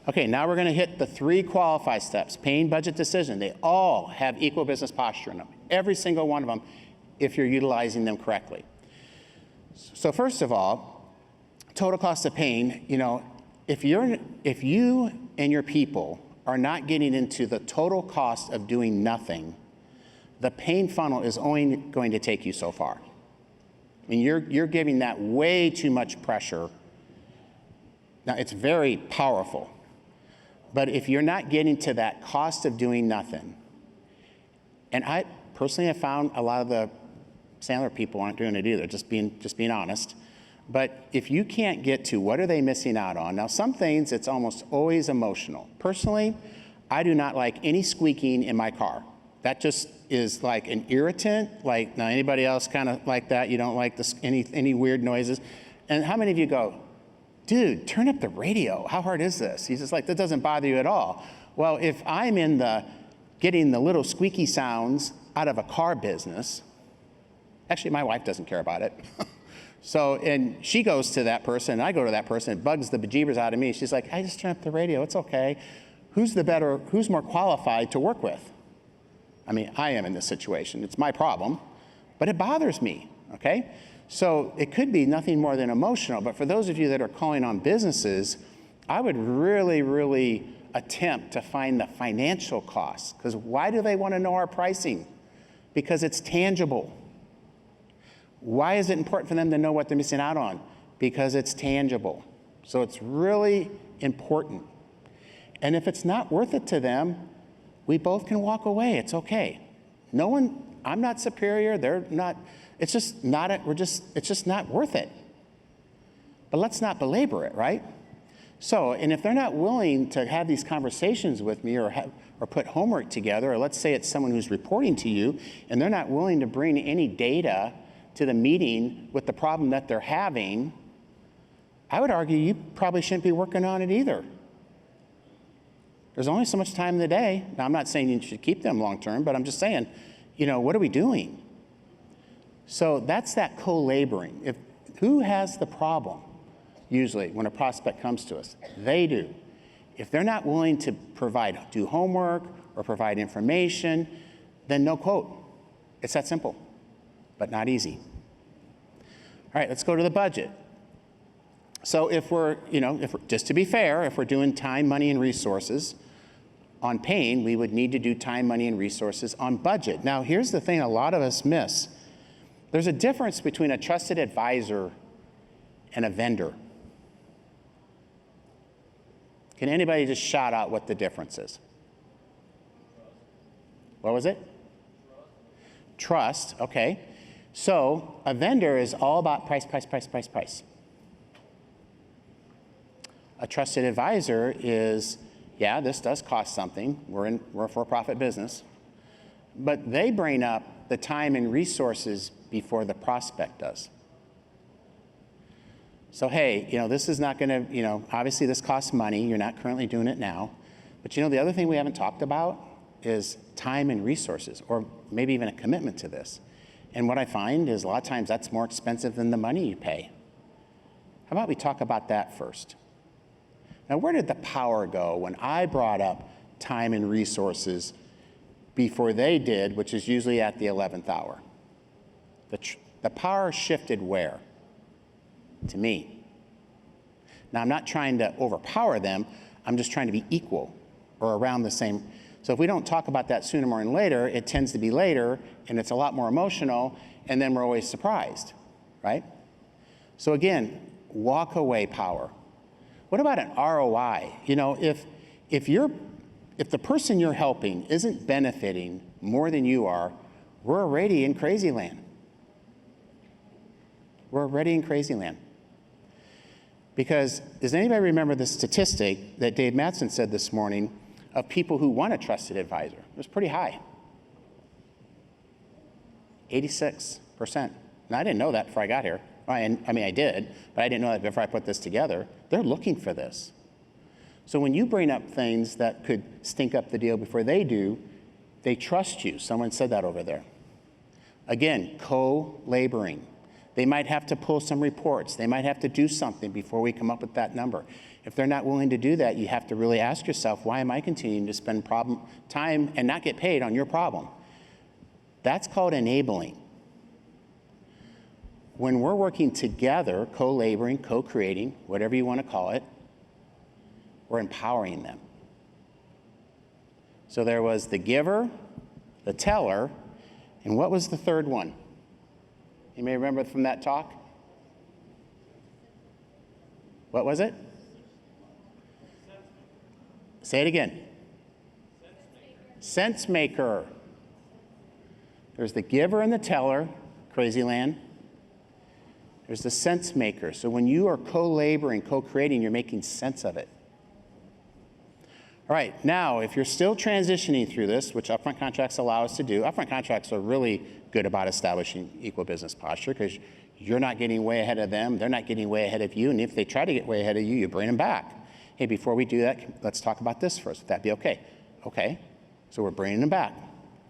Okay, now we're going to hit the 3 qualify steps. Pain, budget, decision. They all have equal business posture in them. Every single one of them, if you're utilizing them correctly. So first of all, total cost of pain, if you and your people are not getting into the total cost of doing nothing, the pain funnel is only going to take you so far. I mean, you're giving that way too much pressure. Now, it's very powerful. But if you're not getting to that cost of doing nothing, and I personally have found a lot of the Sandler people aren't doing it either, just being honest. But if you can't get to what are they missing out on, now some things it's almost always emotional. Personally, I do not like any squeaking in my car. That just is like an irritant. Like, now anybody else kind of like that? You don't like this, any weird noises? And how many of you go, dude, turn up the radio. How hard is this? He's just like, that doesn't bother you at all. Well, if I'm in the getting the little squeaky sounds out of a car business, actually my wife doesn't care about it. So, and she goes to that person, and I go to that person, it bugs the bejeebers out of me. She's like, I just turn up the radio, it's okay. Who's more qualified to work with? I mean, I am in this situation. It's my problem, but it bothers me, okay? So it could be nothing more than emotional, but for those of you that are calling on businesses, I would really, really attempt to find the financial costs, because why do they want to know our pricing? Because it's tangible. Why is it important for them to know what they're missing out on? Because it's tangible. So it's really important. And if it's not worth it to them, we both can walk away. It's okay. No one, I'm not superior, they're not, it's just not worth it. But let's not belabor it, right? So, and if they're not willing to have these conversations with me or put homework together, or let's say it's someone who's reporting to you, and they're not willing to bring any data to the meeting with the problem that they're having, I would argue you probably shouldn't be working on it either. There's only so much time in the day. Now, I'm not saying you should keep them long term, but I'm just saying, what are we doing? So that's that co-laboring. Who has the problem? Usually, when a prospect comes to us, they do. If they're not willing to do homework or provide information, then no quote. It's that simple, but not easy. All right, let's go to the budget. So if we're just to be fair, if we're doing time, money, and resources on pain, we would need to do time, money, and resources on budget. Now, here's the thing a lot of us miss. There's a difference between a trusted advisor and a vendor. Can anybody just shout out what the difference is? What was it? Trust, okay. So a vendor is all about price, price, price, price, price. A trusted advisor is, yeah, this does cost something. We're a for-profit business. But they bring up the time and resources before the prospect does. So, hey, this is not going to, obviously this costs money. You're not currently doing it now. But the other thing we haven't talked about is time and resources, or maybe even a commitment to this. And what I find is a lot of times that's more expensive than the money you pay. How about we talk about that first? Now, where did the power go when I brought up time and resources before they did, which is usually at the 11th hour? The power shifted where? To me. Now, I'm not trying to overpower them. I'm just trying to be equal or around the same. So if we don't talk about that sooner more than later, it tends to be later, and it's a lot more emotional, and then we're always surprised, right? So again, walk away power. What about an ROI? If the person you're helping isn't benefiting more than you are, we're already in crazy land. We're already in crazy land. Because does anybody remember the statistic that Dave Mattson said this morning of people who want a trusted advisor? It was pretty high. 86%. And I didn't know that before I got here. I mean, I did, but I didn't know that before I put this together. They're looking for this. So when you bring up things that could stink up the deal before they do, they trust you. Someone said that over there. Again, co-laboring. They might have to pull some reports. They might have to do something before we come up with that number. If they're not willing to do that, you have to really ask yourself, why am I continuing to spend time and not get paid on your problem? That's called enabling. When we're working together, co-laboring, co-creating, whatever you want to call it, we're empowering them. So there was the giver, the teller, and what was the third one? You may remember from that talk? What was it? Say it again. Sense maker. There's the giver and the teller, crazy land. There's the sense maker. So when you are co-laboring, co-creating, you're making sense of it. All right, now, if you're still transitioning through this, which upfront contracts allow us to do, upfront contracts are really good about establishing equal business posture because you're not getting way ahead of them, they're not getting way ahead of you, and if they try to get way ahead of you, you bring them back. Hey, before we do that, let's talk about this first. Would that be okay? Okay, so we're bringing them back.